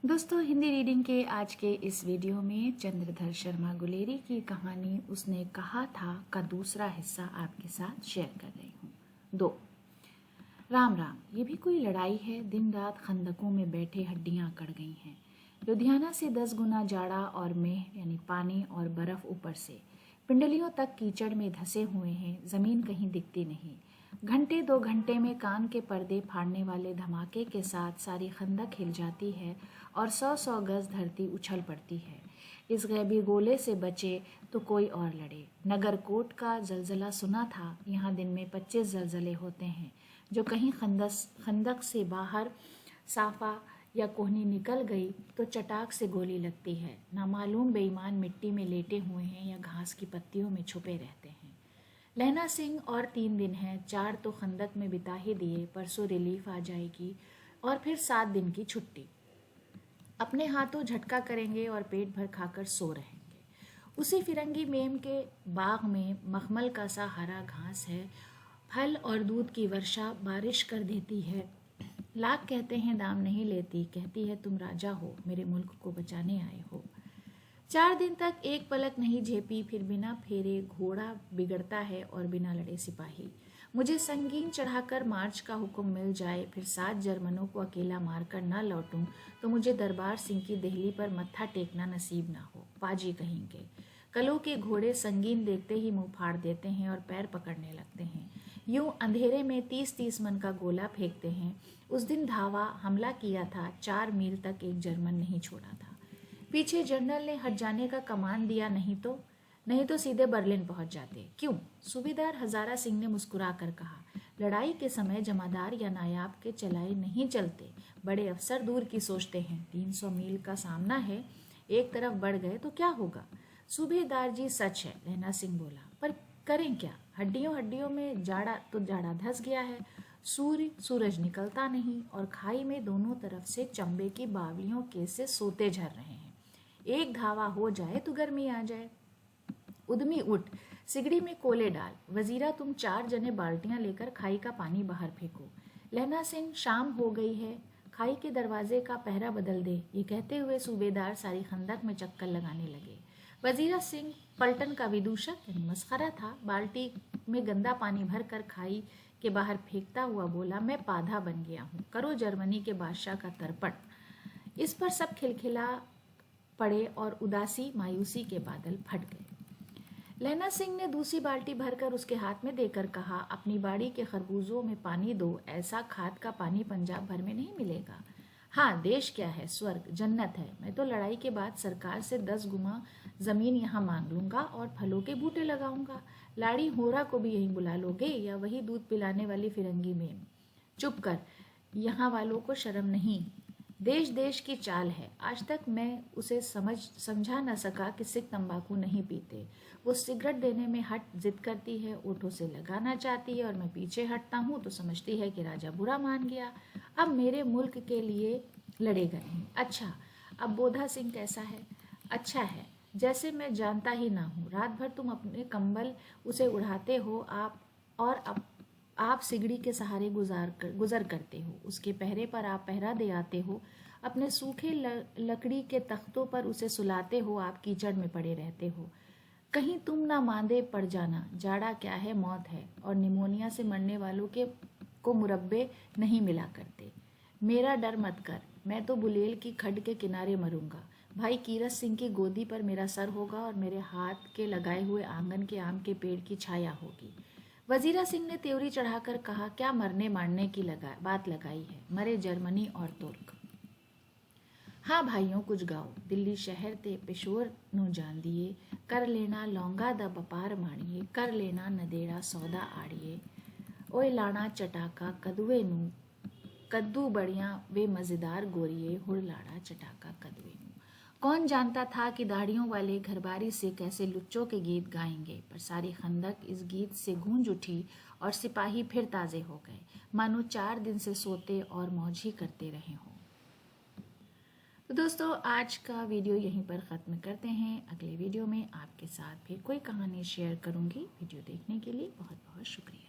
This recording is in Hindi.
दोस्तों, हिंदी रीडिंग के आज के इस वीडियो में चंद्रधर शर्मा गुलेरी की कहानी उसने कहा था का दूसरा हिस्सा आपके साथ शेयर कर रही हूँ। 2 राम राम, ये भी कोई लड़ाई है। दिन रात खंदकों में बैठे हड्डियां अकड़ गई हैं। लुधियाना से 10 गुना जाड़ा और मेह यानी पानी और बर्फ ऊपर से पिंडलियों तक कीचड़ में धसे हुए हैं। जमीन कहीं दिखती नहीं। घंटे 2 घंटे में कान के पर्दे फाड़ने वाले धमाके के साथ सारी खंदक हिल जाती है और 100-100 गज धरती उछल पड़ती है। इस गैबी गोले से बचे तो कोई और लड़े। नगरकोट का जलजला सुना था। यहाँ दिन में 25 जलजले होते हैं। जो कहीं खंदक से बाहर साफा या कोहनी निकल गई तो चटाक से गोली लगती है। नामालूम बेईमान मिट्टी में लेटे हुए हैं या घास की पत्तियों में छुपे रहते हैं। लहना सिंह और 3 दिन हैं। 4 तो खंदक में बिता ही दिए। परसों रिलीफ आ जाएगी और फिर 7 दिन की छुट्टी। अपने हाथों झटका करेंगे और पेट भर खाकर सो रहेंगे। उसी फिरंगी मेम के बाग में मखमल का सा हरा घास है। फल और दूध की वर्षा बारिश कर देती है। लाख कहते हैं दाम नहीं लेती। कहती है तुम राजा हो, मेरे मुल्क को बचाने आए हो। 4 दिन तक एक पलक नहीं झेपी। फिर बिना फेरे घोड़ा बिगड़ता है और बिना लड़े सिपाही। मुझे संगीन चढ़ाकर मार्च का हुक्म मिल जाए, फिर 7 जर्मनों को अकेला मारकर न लौटूं तो मुझे दरबार सिंह की देहली पर मत्था टेकना नसीब ना हो। पाजी कहेंगे। कलों के घोड़े संगीन देखते ही मुंह फाड़ देते हैं और पैर पकड़ने लगते हैं। यूं अंधेरे में 30-30 मन का गोला फेंकते हैं। उस दिन धावा हमला किया था। 4 मील तक एक जर्मन नहीं छोड़ा था। पीछे जनरल ने हट जाने का कमान दिया, नहीं तो सीधे बर्लिन पहुंच जाते। क्यों? सूबेदार हजारा सिंह ने मुस्कुरा कर कहा, लड़ाई के समय जमादार या नायाब के चलाए नहीं चलते। बड़े अफसर दूर की सोचते हैं। 300 मील का सामना है। एक तरफ बढ़ गए तो क्या होगा? सूबेदार जी सच है, लहना सिंह बोला, पर करें क्या? हड्डियों में जाड़ा धस गया है। सूरज निकलता नहीं और खाई में दोनों तरफ से चंबे की बावलियों के से सोते झर रहे हैं। एक धावा हो जाए तो गर्मी आ जाए। उद्यमी उठ, सिगड़ी में कोले डाल। वजीरा तुम 4 जने बाल्टियां लेकर खाई का पानी बाहर फेंको। लहना सिंह, शाम हो गई है, खाई के दरवाजे का पहरा बदल दे। ये कहते हुए सूबेदार सारी खंदक में चक्कर लगाने लगे। वजीरा सिंह पलटन का विदूषक यानी मस्खरा था। बाल्टी में गंदा पानी भरकर खाई के बाहर फेंकता हुआ बोला, मैं पाधा बन गया हूँ। करो जर्मनी के बादशाह का तर्पण। इस पर सब खिलखिला पड़े और उदासी मायूसी के बादल फट गए। लहना सिंह ने दूसरी बाल्टी भरकर उसके हाथ में देकर कहा, अपनी बाड़ी के खरबूजों में पानी दो। ऐसा खाद का पानी पंजाब भर में नहीं मिलेगा। हाँ, देश क्या है, स्वर्ग जन्नत है। मैं तो लड़ाई के बाद सरकार से 10 गुना जमीन यहाँ मांग लूंगा और फलों के बूटे लगाऊंगा। लाड़ी होरा को भी यहीं बुला लोगे या वही दूध पिलाने वाली फिरंगी में? चुप कर, यहाँ वालों को शर्म नहीं। देश की चाल है। आज तक मैं उसे समझा न सका कि सिख तंबाकू नहीं पीते। वो सिगरेट देने में हट जिद करती है, ओठों से लगाना चाहती है और मैं पीछे हटता हूँ तो समझती है कि राजा बुरा मान गया, अब मेरे मुल्क के लिए लड़ेगा नहीं। अच्छा, अब बोधा सिंह कैसा है? अच्छा है, जैसे मैं जानता ही ना हूँ। रात भर तुम अपने कंबल उसे उड़ाते हो आप सिगड़ी के सहारे गुजर करते हो। उसके पहरे पर आप पहरा दे आते हो। अपने सूखे लकड़ी के तख्तों पर उसे सुलाते हो। आप कीचड़ में पड़े रहते हो। कहीं तुम ना मांदे पड़ जाना। जाड़ा क्या है, मौत है, और निमोनिया से मरने वालों को मुरब्बे नहीं मिला करते। मेरा डर मत कर, मैं तो बुलेल की खड्ड के किनारे मरूंगा। भाई कीरत सिंह की गोदी पर मेरा सर होगा और मेरे हाथ के लगाए हुए आंगन के आम के पेड़ की छाया होगी। वजीरा सिंह ने त्योरी चढ़ाकर कहा, क्या मरने मारने की बात लगाई है? मरे जर्मनी और तुर्क। हाँ भाइयों, कुछ गाओ। दिल्ली शहर ते पेशोर नू जान दिए। कर लेना लौंगा दा बपार माणिए। कर लेना नदेड़ा सौदा आड़िए। ओए लाना चटाका कदुए नू। कद्दू बड़ियां वे मजेदार गोरिए। हुड़ लाड़ा चटाका कदुए नू। कौन जानता था कि दाढ़ियों वाले घरबारी से कैसे लुच्चों के गीत गाएंगे, पर सारी खंदक इस गीत से गूंज उठी और सिपाही फिर ताजे हो गए, मानो 4 दिन से सोते और मौज ही करते रहे हों। तो दोस्तों, आज का वीडियो यहीं पर ख़त्म करते हैं। अगले वीडियो में आपके साथ फिर कोई कहानी शेयर करूंगी। वीडियो देखने के लिए बहुत बहुत शुक्रिया।